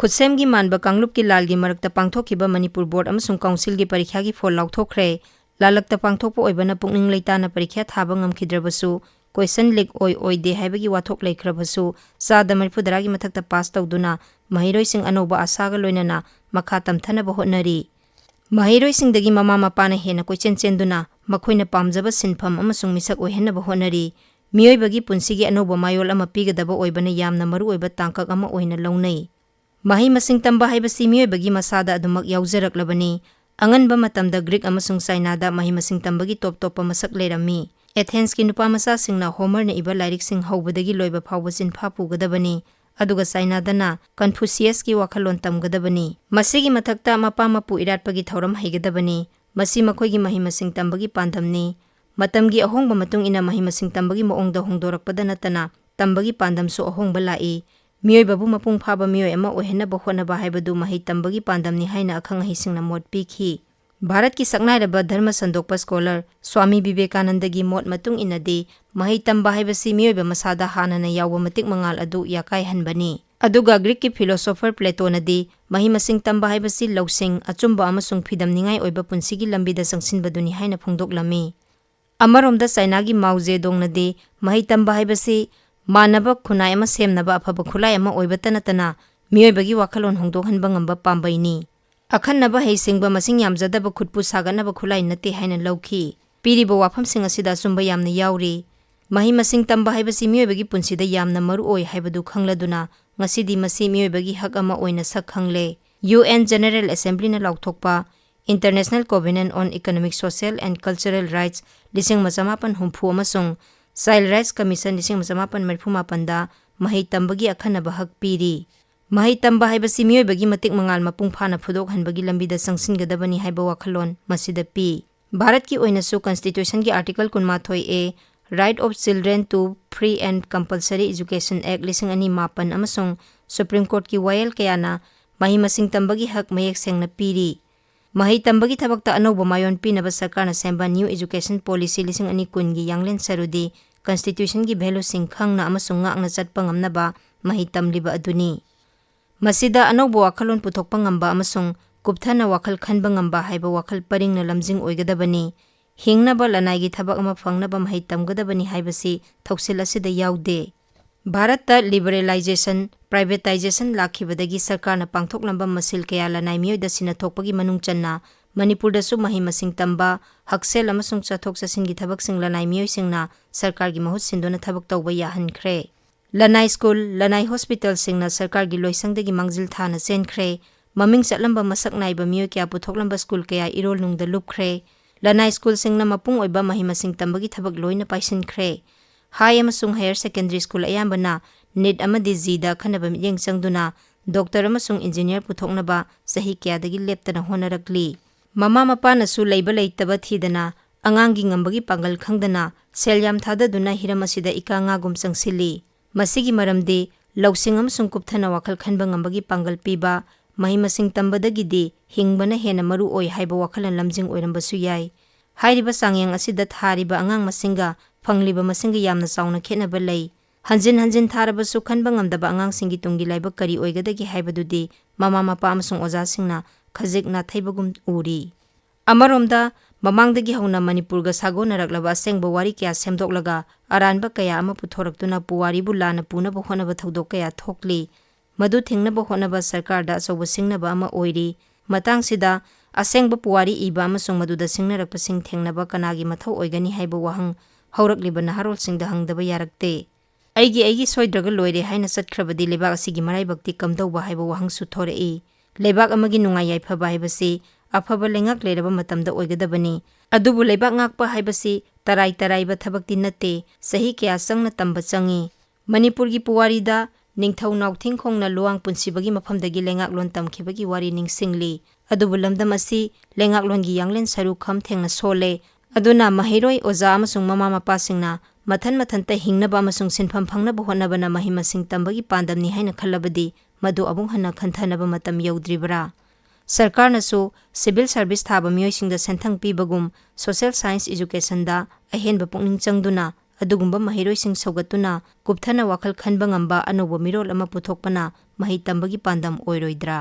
खुदसेमगी मानबा कांगलुप की लालगी मरकता पांगथोखिबा Manipur board अमसुंग council की परीक्षा की फोल लाउथोखरे लालकता पांगथोकपा ओइबना पुकनिंग लेताना परीक्षा थाबा ngamkhidrabsu क्वेश्चन लीक ओइदे हाइबगी वाथोक लेख्रबसु सादा मरिफुदरागी मथक्ता पास तौदुना महिरोइसिंग अनौबा आसागा लोइनना मखा तमथनबा होटनरी महिरोइसिंगदगी ममा मपाना हेना क्वेश्चन चेंदुना मखोइना पामजबा सिनफम अमसुंग मिसक ओइहनबा होटनरी मियोइबगी पुंसिगी अनौबा मायोल अमा पीगदबा ओइबना यामना मरु ओइबा तांकक अमा ओइना लौनै मही मसिंग तंबा हाइबसी मियोइबगी मसादा अदुमक याउजरकलबनी अंगनबा मतमदा ग्रीक अमसुंग चाइनादा मही मसिंग तंबगी टॉप टॉप मसक लेरमी एथेंस की नुपा मसा सिंगना होमर ने इबा लाइरिक सिंग हौबदगी लोइबा फावबा सिनफा पुगदबनी अदुगा चाइनादना कन्फ्यूशियस की वाखलोन तमगदबनी मसिगी मथक्ता मपा मपु इराटपगी थौरम हैगदबनी मसी मखोइगी मही मसिंग तंबगी पांदमनी मतमगी अहोंगबा मतुंग इना मही मसिंग तंबगी मोंगदा होंगदोरकपदा नतना तंबगी पांदमसु अहोंगबा लाई मियोइबाबु मपुंग फाबा मियोइ अमा ओहेनबा होनबा हाइबदु मही तंबगी पांदमनी हाइना अखंग हिसिंगना मोट पीखी भारत की सकनाइरबा धर्म संदोकपा स्कॉलर स्वामी विवेकानंद की मोट मतुंग इनदी मही तंबा हाइबसी मियोइबा मसादा हानना यावबा मतिक मंगाल अदु याकाय हनबनी अदुगा ग्रीक की फिलोसोफर प्लेटोनदी मही मसिंग तंबा हाइबसी लौसिंग अचुंबा अमसुंग फिदमनिंगाई ओइबा पुंसिगी लंबिदा संगसिनबदुनी हाइना फोंदोकलमी अमरोमदा चाइना की माओ जेडोंगनदी मही तंबा हाइबसी मानबा खुनाय अमा सेमनबा अफबा खुलाय अमा ओइबता नतना मियोइबगी वाखलोन होंदोकहनबा ngamba पामबैनी अखन्नबा हैसिंगबा मसिंग यामजदबा खुदपु सागनबा खुलाय नते हाइना लौखी पीरिबा वाफमसिंग असिदा सुंबा यामना याउरी मही मसिंग तंबा हाइबसी मियोइबगी पुंसिदा यामना मरु ओइ हाइबदु खंगलदुना ngасidi masi miyoibagi hak ama oina sak khangle UN General Assembly na lauthokpa International Covenant on Economic, Social and Cultural Rights lising masamapan humpu amasung Child Rights Commission lising masamapan marphuma da mahi tambagi akhanaba hak piri mahi tamba haibasi miyoibagi matik mangal mapung phana phudok hanbagi lambida sangsingadabani haiba wakhalon masida pi Bharat ki oina su Constitution ki Article 13A Right of Children to Free and Compulsory Education Act lising ani mapan amasung Supreme Court ki wayal kayana mahi masing tambagi hak mayek sengna piri mahi tambagi thabakta anauba mayon pinaba sarkarna semba New Education Policy lising ani kungi yanglen sarudi Constitution ki value sing khangna amasung ngakna chatpa ngamnaba mahi tamliba aduni masida anauba wakhalon puthokpa ngamba amasung kupthana wakhal khanba ngamba haiba wakhal paringna lamjing oigadabani हिंगनबा लनाइगी थबक अमा फंगनबा मही तमगदबनी हाइबसी थौसिल असिदा याउदे Bharat liberalisation privatisation लाखिबदगी सरकारना पांगथोकलंबा muscle कया लनाइ मियोइदा सिना थोकपगी मनुंग चन्ना मणिपुरदसु मही मसिंग तंबा हक्सेल अमसुंग चथोक चसिंगी थबक सिंग लनाइ मियोइसिंगना सरकारगी महूत सिंदोना थबक तौबा याहनख्रे लनाइ school लनाइ hospital सिंगना सरकारगी लोइसंगदगी मंगजिल थाना सेनख्रे ममिंग चटलंबा मसक नाइबा मियोइ कया पुथोकलंबा स्कूल कया इरोल नुंगदा लुपख्रे लनाइ स्कूल सिंगना मपुंग ओइबा मही मसिंग तंबगी थबक लोइना पाइसिनख्रे हाई अमसुंग हायर सेकेंडरी स्कूल अयाम्बना नीट अमदि जीदा खनबा मियेंग चंगदुना डॉक्टर अमसुंग इंजीनियर पुथोकनबा सही क्यादगी लेप्तना होनरकली ममा मपानसु लैबा लैतबा थीदना अंगांगी ngambagi पांगल खंगदना सेलयाम थाददुना हिरम असिदा इकांगागुम चंगसिली मसिगी मरमदि लौसिंग अमसुंग कुपथना वाखल खनबा ngambagi पांगल पीबा मही मसिंग तंबदगिदि हिंगबना हेना मरु ओइ हाइबा वाखलन लमजिंग ओइरमबसु याय हाइरिबा सांgyang असिदा थारिबा अंगांग मसिंगा फंगलिबा मसिंगा यामना चावना खेनबा लई हंजिन हंजिन थारबसु खनबा ngamdaba अंगांग सिंगी तुंगी लाइबा करी ओइगदगी हाइबदुदि ममा मपा अमसुंग ओजा सिंगना खजिक नाथैबगुम उरी अमरोमदा ममांगदगी हौना मणिपुरगा सागोनरकलबा असेंगबा वारी कया सेमदोकलगा अरानबा कया अमा पुथोरक्तुना पुवारीबु लाना पुनबा होनबा थौदोक कया थोकली मधु थिंगनबा होनबा सरकारदा अचौबा सिंगनबा अमा ओइरी मतांगसिदा असेंगबा पुवारी इबा अमसुंग मधुदा सिंगनरकपा सिंग थेंगनबा कनागी मथौ ओइगनी हाइबा वहंग हौरकलिबा नहारोल सिंगदा हंगदबा यारकते ऐगी सोइद्रगा लोइरे हाइना चटख्रबदि लेबाक असिगी मराइबक्ति कमदौबा हाइबा वहंग सुथोरई लेबाक अमगी नुंगाई याइफबा हाइबसी अफबा लेंगाक लेरबा मतमदा ओइगदबनी अदुबु लेबाक ngakpa हाइबसी तराई तराइबा थबक्ति नते सही कया संगना तंबा चंगी मणिपुरगी पुवारीदा निंगथौ नाउथिंग खोंगना लुवांग पुंसिबगी मफमदगी लेंगाकलोन तमखिबगी वारी निंगसिंगली अदुबु लमदम असि लेंगाकलोनगी यांगलेन सरु खम थेंगना सोले अदुना महिरोई ओजा अमसुंग ममा मपासिंगना मथन मथनता हिंगनबा अमसुंग सिनफम फंगनबा होनबना महिमसिंग तंबगी पांदमनी हाइना खल्लबदी मधु अबुंग हन्ना खंथनबा मतम यौद्रिबरा सरकारनसु सिविल सर्विस थाबा मियोइसिंगदा सेंथंग पीबगुम सोशल साइंस एजुकेशन दा अहेनबा पुंगनिंग चंगदुना ꯑꯗꯨꯒꯨꯝꯕ ꯃꯍꯩꯔꯣꯏꯁꯤꯡ ꯁꯧꯒꯠꯇꯨꯅ ꯀꯨꯞꯊꯅ ꯋꯥꯈꯜ ꯈꯟꯕ ꯉꯝꯕ ꯑꯅꯧꯕ ꯃꯤꯔꯣꯜ ꯑꯃ ꯄꯨꯊꯣꯛꯄꯅ ꯃꯍꯩ ꯇꯝꯕꯒꯤ ꯄꯥꯟꯗꯝ ꯑꯣꯏꯔꯣꯏꯗ꯭ꯔꯥ?